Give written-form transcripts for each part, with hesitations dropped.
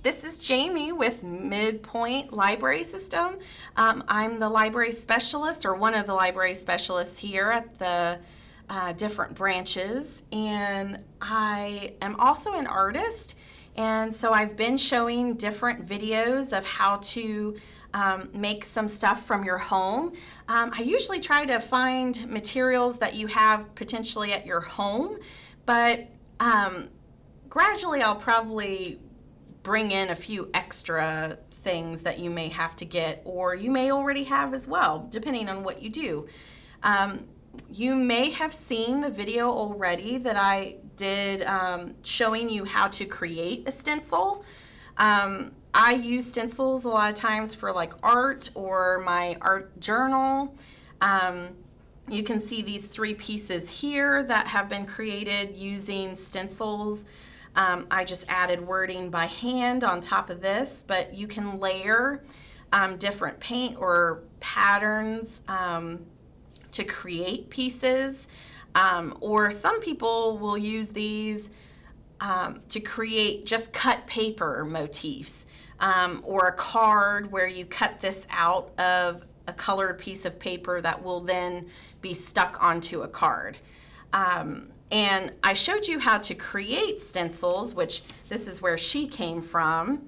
This is Jaime with MidPointe Library System. I'm the library specialist, or one of the library specialists here at the different branches, and I am also an artist, and so I've been showing different videos of how to make some stuff from your home. I usually try to find materials that you have potentially at your home, but gradually I'll probably bring in a few extra things that you may have to get, or you may already have as well, depending on what you do. You may have seen the video already that I did showing you how to create a stencil. I use stencils a lot of times for like art or my art journal. You can see these 3 pieces here that have been created using stencils. I just added wording by hand on top of this, but you can layer different paint or patterns to create pieces, or some people will use these to create just cut paper motifs, or a card where you cut this out of a colored piece of paper that will then be stuck onto a card. And I showed you how to create stencils, which this is where she came from.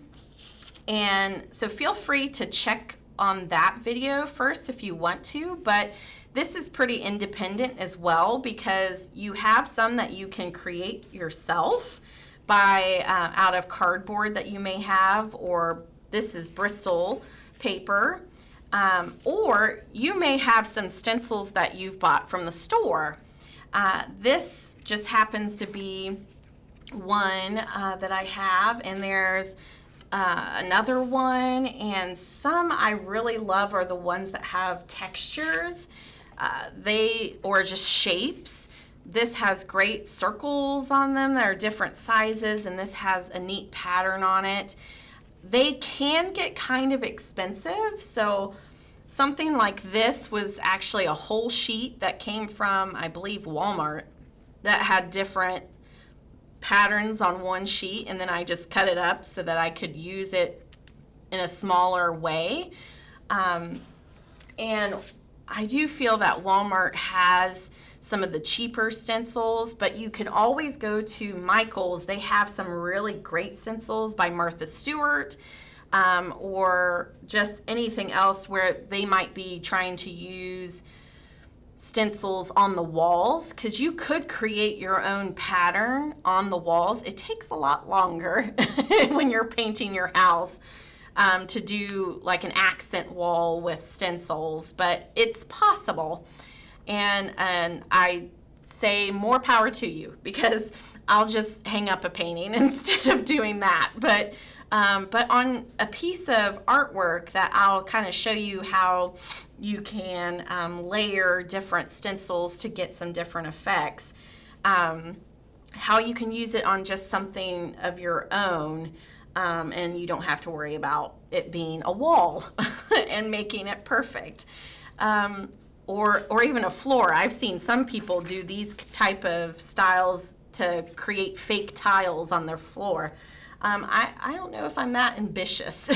And so feel free to check on that video first if you want to, but this is pretty independent as well, because you have some that you can create yourself by out of cardboard that you may have, or this is Bristol paper, or you may have some stencils that you've bought from the store. This just happens to be one that I have, and there's another one, and some I really love are the ones that have textures, or just shapes. This has great circles on them that are different sizes, and this has a neat pattern on it. They can get kind of expensive, so something like this was actually a whole sheet that came from, I believe, Walmart, that had different patterns on one sheet, and then I just cut it up so that I could use it in a smaller way. And I do feel that Walmart has some of the cheaper stencils, but you can always go to Michael's. They have some really great stencils by Martha Stewart, or just anything else where they might be trying to use stencils on the walls, because you could create your own pattern on the walls. It takes a lot longer when you're painting your house to do like an accent wall with stencils, but it's possible. And I say more power to you, because I'll just hang up a painting instead of doing that. But on a piece of artwork that I'll kind of show you how you can layer different stencils to get some different effects, how you can use it on just something of your own, and you don't have to worry about it being a wall and making it perfect. Or even a floor. I've seen some people do these type of styles to create fake tiles on their floor. I don't know if I'm that ambitious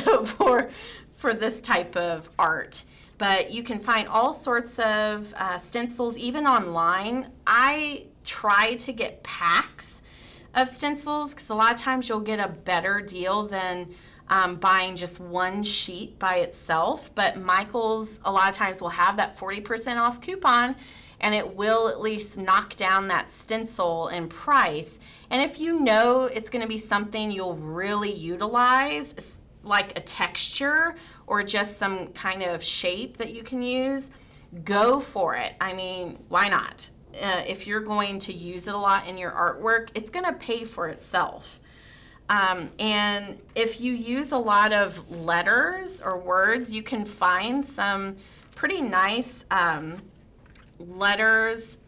for this type of art, but you can find all sorts of stencils, even online. I try to get packs of stencils, because a lot of times you'll get a better deal than buying just one sheet by itself. But Michael's a lot of times will have that 40% off coupon, and it will at least knock down that stencil in price. And if you know it's going to be something you'll really utilize, like a texture or just some kind of shape that you can use, go for it. I mean, why not? If you're going to use it a lot in your artwork, it's going to pay for itself. And if you use a lot of letters or words, you can find some pretty nice letters.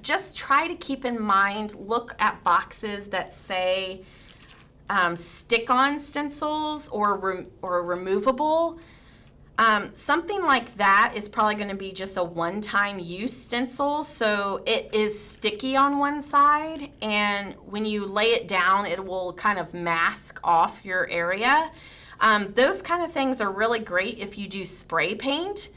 Just try to keep in mind, look at boxes that say stick-on stencils or removable. Something like that is probably going to be just a one-time use stencil, so it is sticky on one side, and when you lay it down, it will kind of mask off your area. Those kind of things are really great if you do spray paint,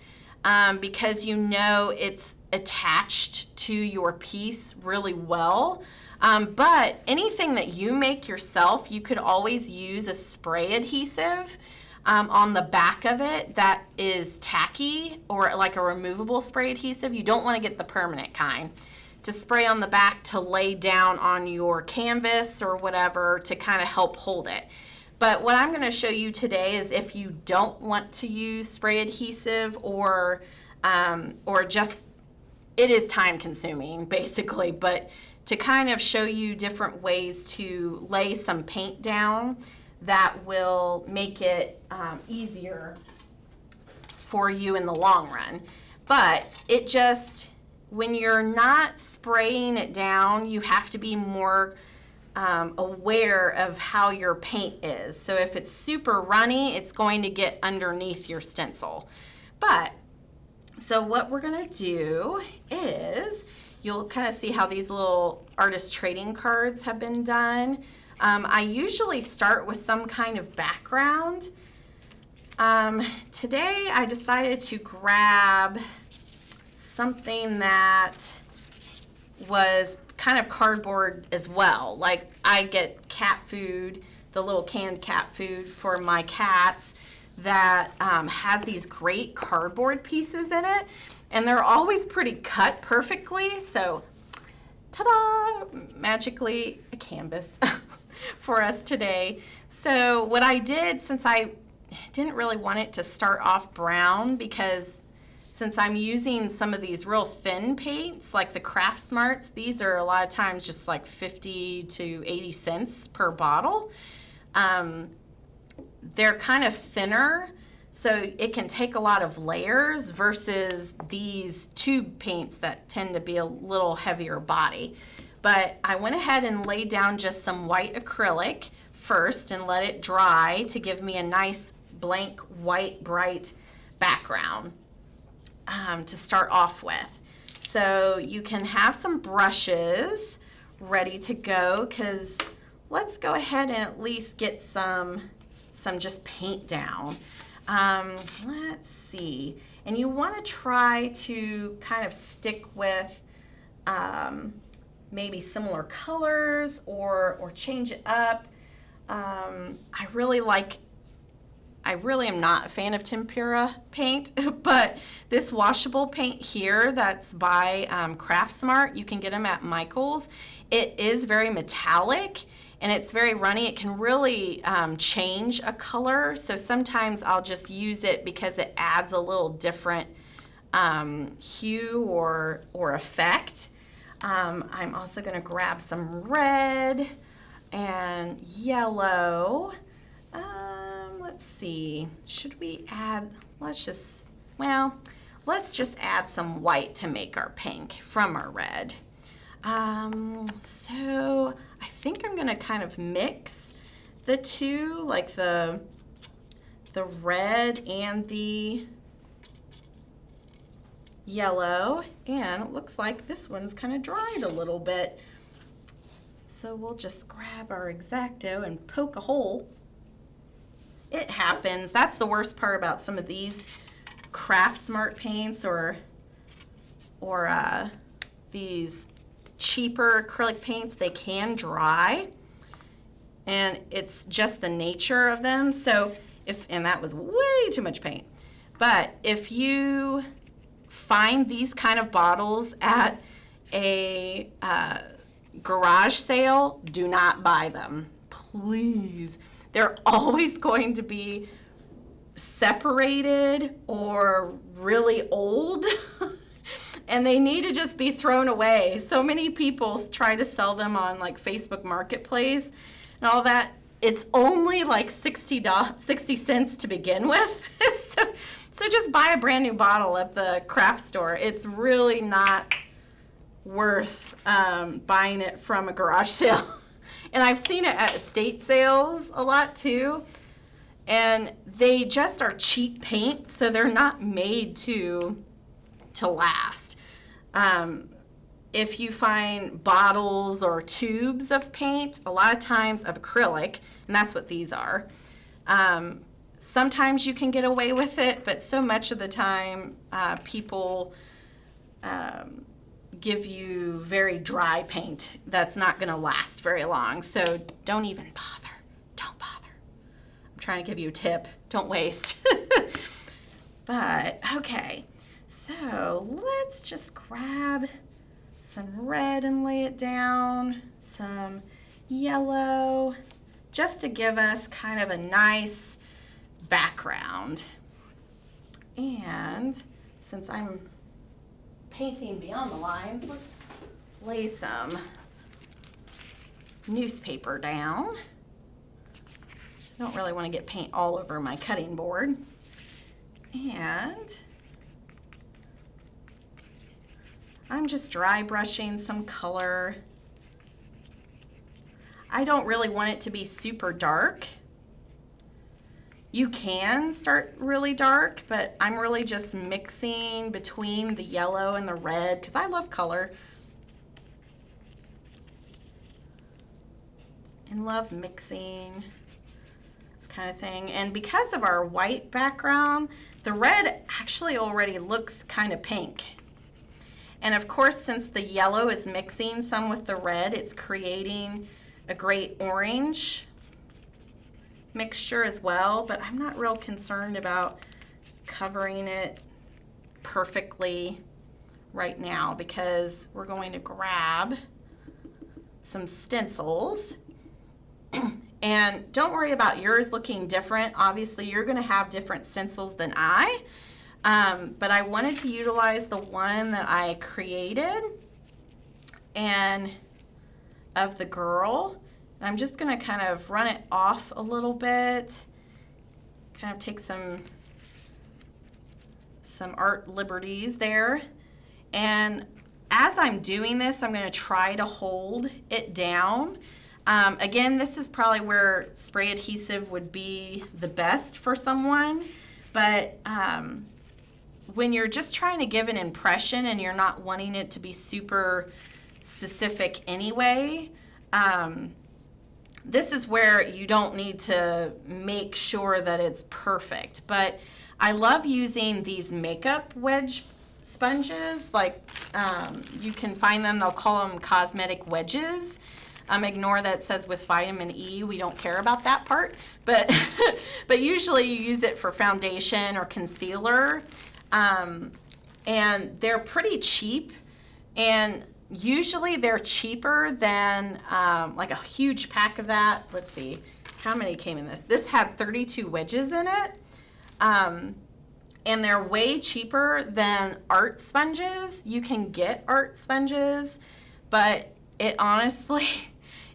because you know it's attached to your piece really well. But anything that you make yourself, you could always use a spray adhesive on the back of it that is tacky, or like a removable spray adhesive. You don't want to get the permanent kind to spray on the back to lay down on your canvas or whatever to kind of help hold it. But what I'm going to show you today is if you don't want to use spray adhesive, or just, it is time consuming basically, but to kind of show you different ways to lay some paint down that will make it easier for you in the long run. But it just, when you're not spraying it down, you have to be more aware of how your paint is. So if it's super runny, it's going to get underneath your stencil. But, so what we're gonna do is, you'll kind of see how these little artist trading cards have been done. I usually start with some kind of background. Today I decided to grab something that was kind of cardboard as well. Like, I get cat food, the little canned cat food for my cats that has these great cardboard pieces in it, and they're always pretty cut perfectly. So ta-da, magically a canvas for us today. So what I did, since I didn't really want it to start off brown, because since I'm using some of these real thin paints, like the Craft Smarts, these are a lot of times just like 50 to 80 cents per bottle. They're kind of thinner, so it can take a lot of layers versus these tube paints that tend to be a little heavier body. But I went ahead and laid down just some white acrylic first and let it dry to give me a nice blank white bright background to start off with. So you can have some brushes ready to go, because let's go ahead and at least get some just paint down. Let's see. And you want to try to kind of stick with maybe similar colors or change it up. I really am not a fan of tempera paint, but this washable paint here that's by Craft Smart, you can get them at Michael's. It is very metallic and it's very runny. It can really change a color. So sometimes I'll just use it because it adds a little different hue or effect. I'm also going to grab some red and yellow. Let's see, should we add, let's just add some white to make our pink from our red. So I think I'm gonna kind of mix the two, like the red and the yellow, and it looks like this one's kind of dried a little bit. So we'll just grab our X-Acto and poke a hole. It happens. That's the worst part about some of these Craft Smart paints or these cheaper acrylic paints. They can dry, and it's just the nature of them. So and that was way too much paint. But if you find these kind of bottles at a garage sale, do not buy them, please. They're always going to be separated or really old, and they need to just be thrown away. So many people try to sell them on like Facebook Marketplace and all that. It's only like 60 cents to begin with. So just buy a brand new bottle at the craft store. It's really not worth buying it from a garage sale. And I've seen it at estate sales a lot too. And they just are cheap paint, so they're not made to last. If you find bottles or tubes of paint, a lot of times of acrylic, and that's what these are, sometimes you can get away with it, but so much of the time people give you very dry paint that's not going to last very long. So don't even bother. Don't bother. I'm trying to give you a tip. Don't waste. But, okay. So let's just grab some red and lay it down, some yellow, just to give us kind of a nice background. And since I'm painting beyond the lines, let's lay some newspaper down. I don't really want to get paint all over my cutting board. And I'm just dry brushing some color. I don't really want it to be super dark. You can start really dark, but I'm really just mixing between the yellow and the red because I love color and love mixing this kind of thing. And because of our white background, the red actually already looks kind of pink. And of course, since the yellow is mixing some with the red, it's creating a great orange mixture as well, but I'm not real concerned about covering it perfectly right now because we're going to grab some stencils. And don't worry about yours looking different. Obviously, you're going to have different stencils than I, but I wanted to utilize the one that I created and of the girl. I'm just going to kind of run it off a little bit, kind of take some art liberties there. And as I'm doing this, I'm going to try to hold it down. Again, this is probably where spray adhesive would be the best for someone, but when you're just trying to give an impression and you're not wanting it to be super specific anyway, this is where you don't need to make sure that it's perfect. But I love using these makeup wedge sponges. Like you can find them, they'll call them cosmetic wedges. Ignore that it says with vitamin E. We don't care about that part. But, but usually you use it for foundation or concealer. And they're pretty cheap. And usually they're cheaper than like a huge pack of that. Let's see, how many came in this? This had 32 wedges in it. And they're way cheaper than art sponges. You can get art sponges, but it honestly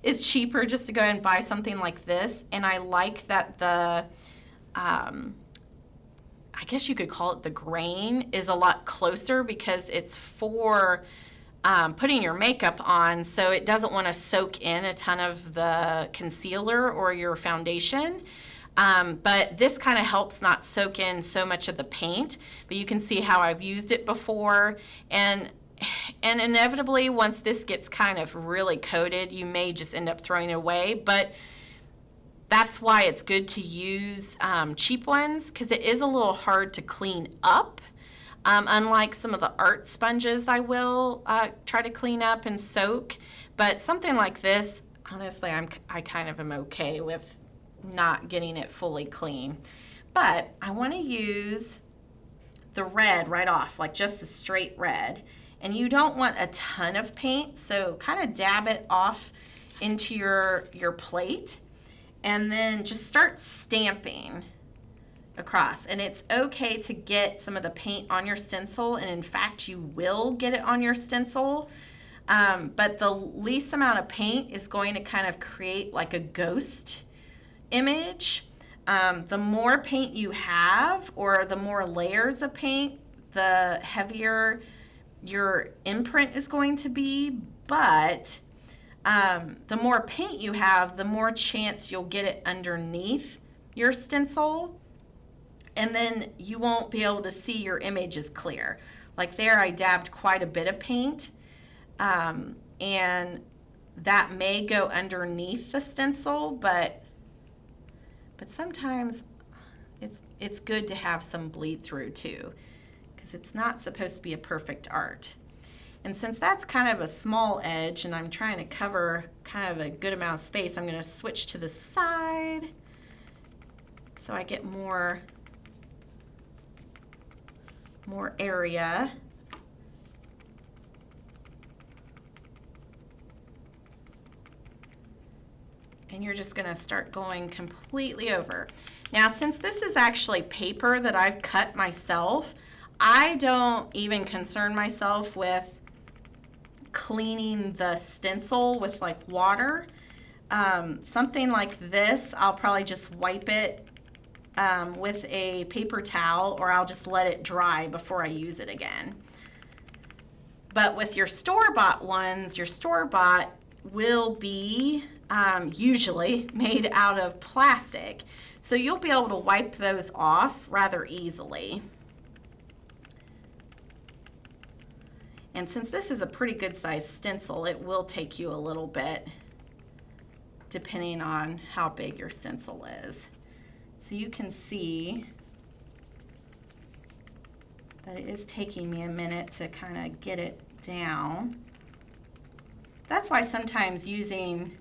is cheaper just to go ahead and buy something like this. And I like that the, I guess you could call it the grain, is a lot closer because it's for putting your makeup on, so it doesn't want to soak in a ton of the concealer or your foundation. But this kind of helps not soak in so much of the paint. But you can see how I've used it before. And inevitably, once this gets kind of really coated, you may just end up throwing it away. But that's why it's good to use cheap ones, because it is a little hard to clean up. Unlike some of the art sponges I will try to clean up and soak. But something like this, honestly, I kind of am okay with not getting it fully clean. But I want to use the red right off, like just the straight red. And you don't want a ton of paint, so kind of dab it off into your plate. And then just start stamping across. And it's okay to get some of the paint on your stencil, and in fact you will get it on your stencil, but the least amount of paint is going to kind of create like a ghost image. The more paint you have, or the more layers of paint, the heavier your imprint is going to be, but the more paint you have, the more chance you'll get it underneath your stencil, and then you won't be able to see your image as clear. Like there, I dabbed quite a bit of paint, and that may go underneath the stencil, but sometimes it's good to have some bleed through too, because it's not supposed to be a perfect art. And since that's kind of a small edge and I'm trying to cover kind of a good amount of space, I'm going to switch to the side so I get more area. And you're just going to start going completely over. Now, since this is actually paper that I've cut myself, I don't even concern myself with cleaning the stencil with like water. Something like this, I'll probably just wipe it with a paper towel, or I'll just let it dry before I use it again. But with your store-bought ones, your store-bought will be usually made out of plastic. So you'll be able to wipe those off rather easily. And since this is a pretty good sized stencil, it will take you a little bit depending on how big your stencil is. So you can see that it is taking me a minute to kind of get it down. That's why sometimes using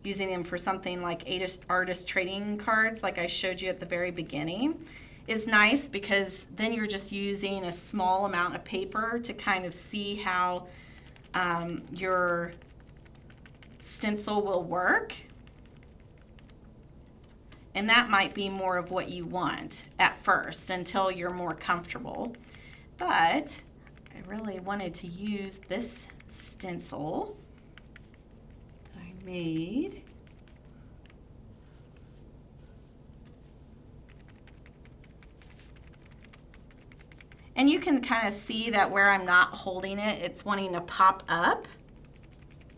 them for something like artist trading cards, like I showed you at the very beginning, is nice, because then you're just using a small amount of paper to kind of see how your stencil will work. And that might be more of what you want at first until you're more comfortable. But I really wanted to use this stencil that I made. And you can kind of see that where I'm not holding it, it's wanting to pop up.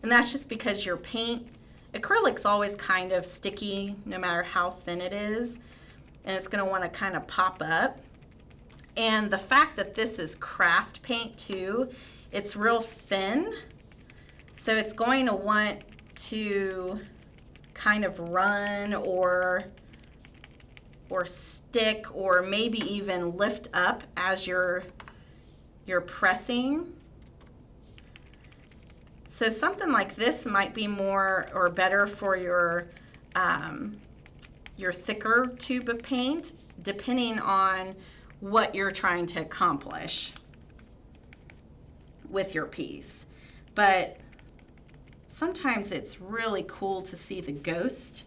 And that's just because your paint, acrylic's always kind of sticky no matter how thin it is. And it's going to want to kind of pop up. And the fact that this is craft paint too, it's real thin. So it's going to want to kind of run or stick, or maybe even lift up as you're pressing. So something like this might be more or better for your thicker tube of paint, depending on what you're trying to accomplish with your piece. But sometimes it's really cool to see the ghost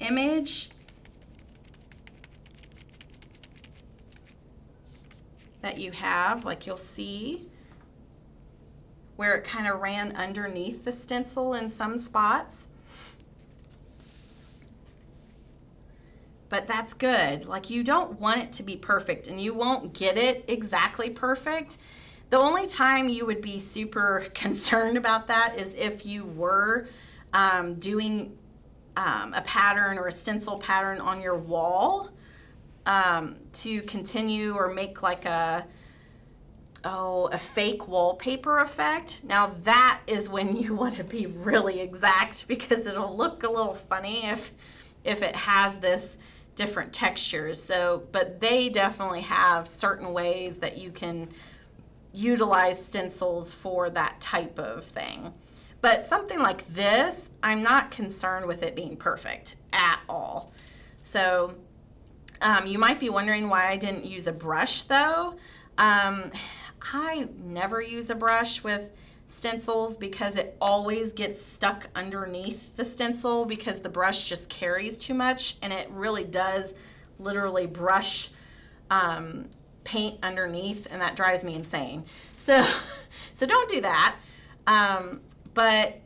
image that you have, like you'll see where it kind of ran underneath the stencil in some spots. But that's good. Like, you don't want it to be perfect, and you won't get it exactly perfect. The only time you would be super concerned about that is if you were doing a pattern or a stencil pattern on your wall to continue or make like a fake wallpaper effect. Now that is when you want to be really exact, because it'll look a little funny if it has this different textures. So, but they definitely have certain ways that you can utilize stencils for that type of thing. But something like this, I'm not concerned with it being perfect at all. So you might be wondering why I didn't use a brush though. I never use a brush with stencils because it always gets stuck underneath the stencil, because the brush just carries too much, and it really does literally brush paint underneath, and that drives me insane. So don't do that. But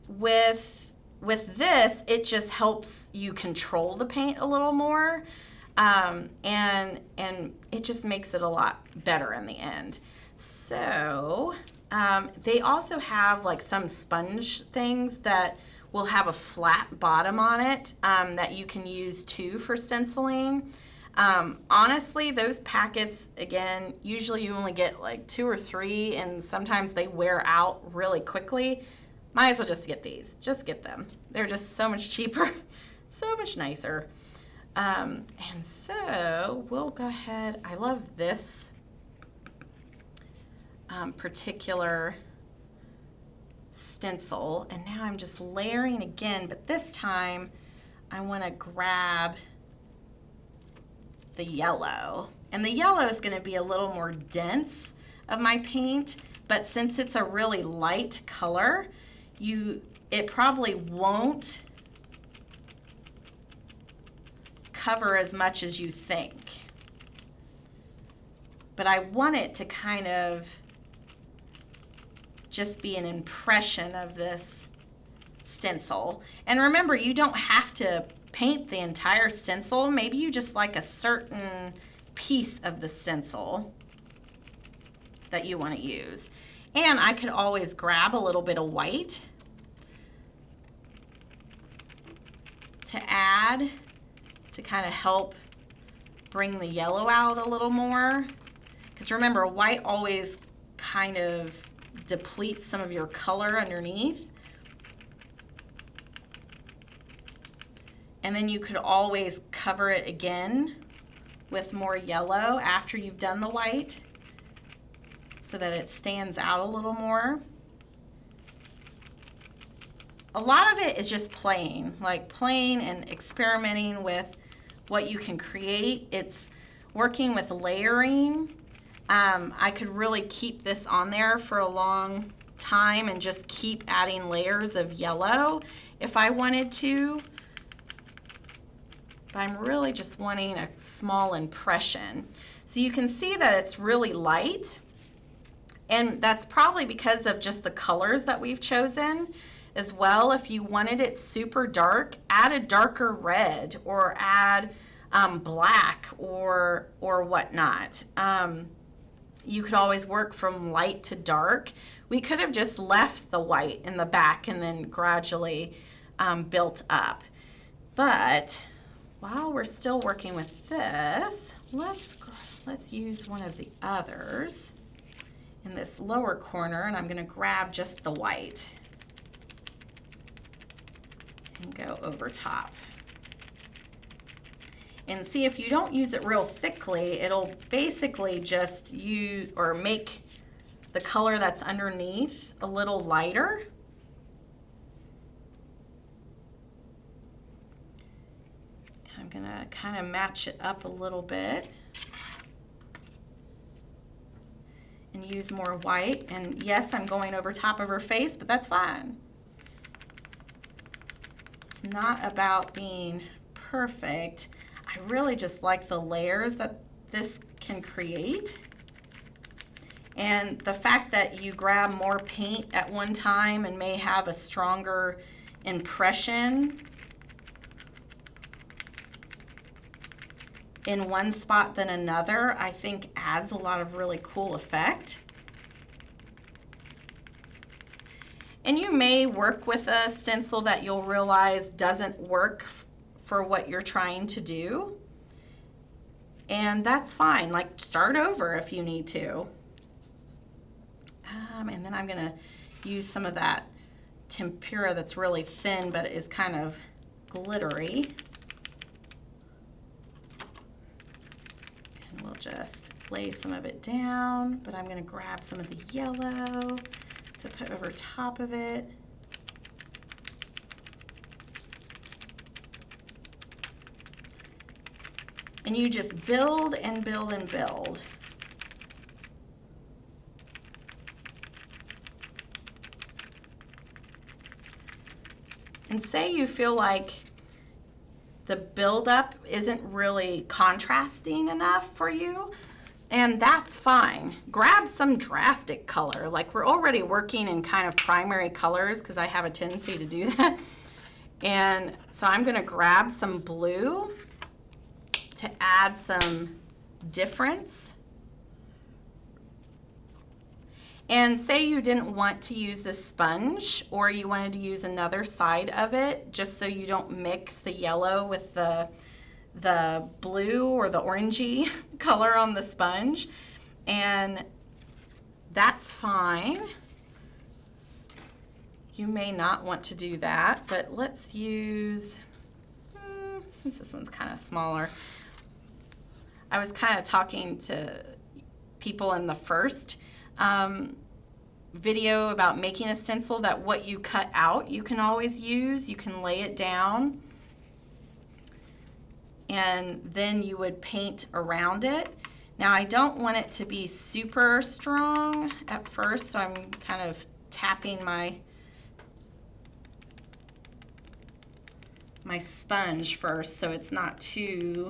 with this, it just helps you control the paint a little more. And it just makes it a lot better in the end. So they also have like some sponge things that will have a flat bottom on it that you can use too for stenciling. Honestly, those packets, again, usually you only get like 2 or 3, and sometimes they wear out really quickly. Might as well just get these. Just get them. They're just so much cheaper, so much nicer. And so we'll go ahead. I love this particular stencil, and now I'm just layering again, but this time I want to grab the yellow, and the yellow is going to be a little more dense of my paint, but since it's a really light color, it probably won't cover as much as you think, but I want it to kind of just be an impression of this stencil. And remember, you don't have to paint the entire stencil. Maybe you just like a certain piece of the stencil that you want to use. And I could always grab a little bit of white to add to kind of help bring the yellow out a little more. Because remember, white always kind of depletes some of your color underneath. And then you could always cover it again with more yellow after you've done the white so that it stands out a little more. A lot of it is just playing and experimenting with what you can create. It's working with layering. I could really keep this on there for a long time and just keep adding layers of yellow if I wanted to. But I'm really just wanting a small impression. So you can see that it's really light, and that's probably because of just the colors that we've chosen as well. If you wanted it super dark, add a darker red or add black or whatnot. You could always work from light to dark. We could have just left the white in the back and then gradually built up. But while we're still working with this, let's use one of the others in this lower corner, and I'm going to grab just the white and go over top. And see, if you don't use it real thickly, it'll basically just use or make the color that's underneath a little lighter. And I'm gonna kind of match it up a little bit and use more white. And yes, I'm going over top of her face, but that's fine. It's not about being perfect. I really just like the layers that this can create. And the fact that you grab more paint at one time and may have a stronger impression in one spot than another, I think adds a lot of really cool effect. And you may work with a stencil that you'll realize doesn't work for what you're trying to do, and that's fine. Like, start over if you need to. And then I'm gonna use some of that tempera that's really thin but is kind of glittery, and we'll just lay some of it down, but I'm gonna grab some of the yellow to put over top of it. And you just build and build and build. And say you feel like the buildup isn't really contrasting enough for you, and that's fine. Grab some drastic color. Like, we're already working in kind of primary colors because I have a tendency to do that. And so I'm gonna grab some blue to add some difference. And say you didn't want to use the sponge, or you wanted to use another side of it, just so you don't mix the yellow with the blue or the orangey color on the sponge. And that's fine. You may not want to do that, but let's use, since this one's kind of smaller, I was kind of talking to people in the first video about making a stencil that what you cut out you can always use. You can lay it down and then you would paint around it. Now I don't want it to be super strong at first, so I'm kind of tapping my sponge first so it's not too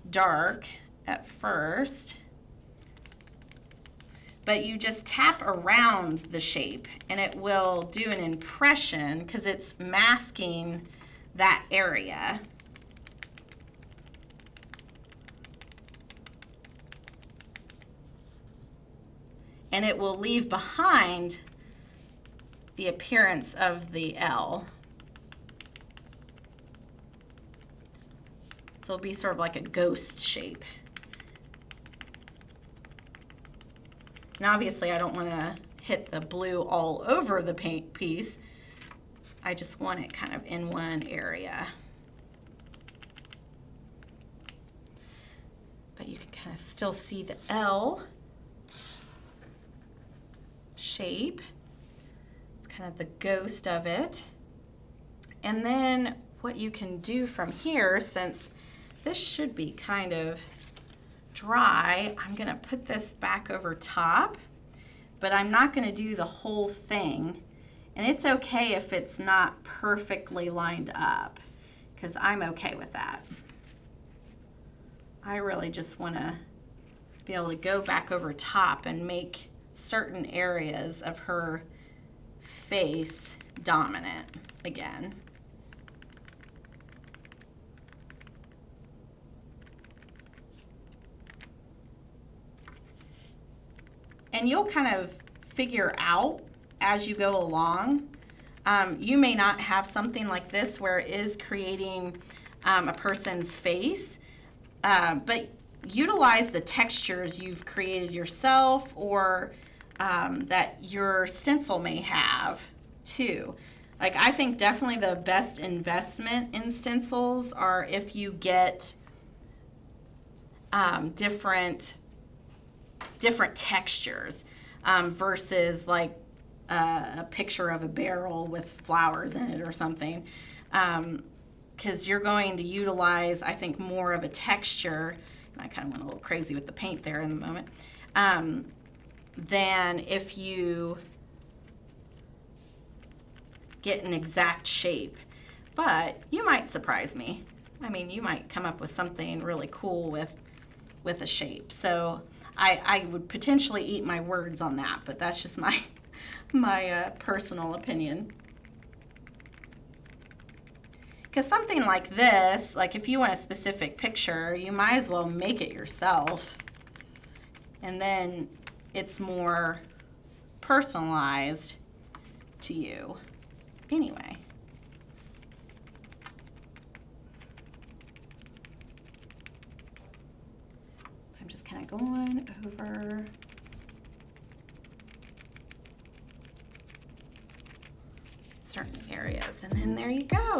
dark at first. But you just tap around the shape and it will do an impression because it's masking that area. And it will leave behind the appearance of the L. So it'll be sort of like a ghost shape. And obviously I don't want to hit the blue all over the paint piece. I just want it kind of in one area. But you can kind of still see the L shape. It's kind of the ghost of it. And then what you can do from here, since this should be kind of dry, I'm going to put this back over top, but I'm not going to do the whole thing. And it's okay if it's not perfectly lined up, because I'm okay with that. I really just want to be able to go back over top and make certain areas of her face dominant again. And you'll kind of figure out as you go along. You may not have something like this where it is creating a person's face, but utilize the textures you've created yourself or that your stencil may have too. Like, I think definitely the best investment in stencils are if you get different textures versus like a picture of a barrel with flowers in it or something, because you're going to utilize, I think, more of a texture. I kind of went a little crazy with the paint there in the moment, than if you get an exact shape. But you might surprise me. I mean, you might come up with something really cool with a shape. So I would potentially eat my words on that, but that's just my personal opinion. Because something like this, like if you want a specific picture, you might as well make it yourself. And then it's more personalized to you anyway. I'm just kind of going over certain areas, and then there you go.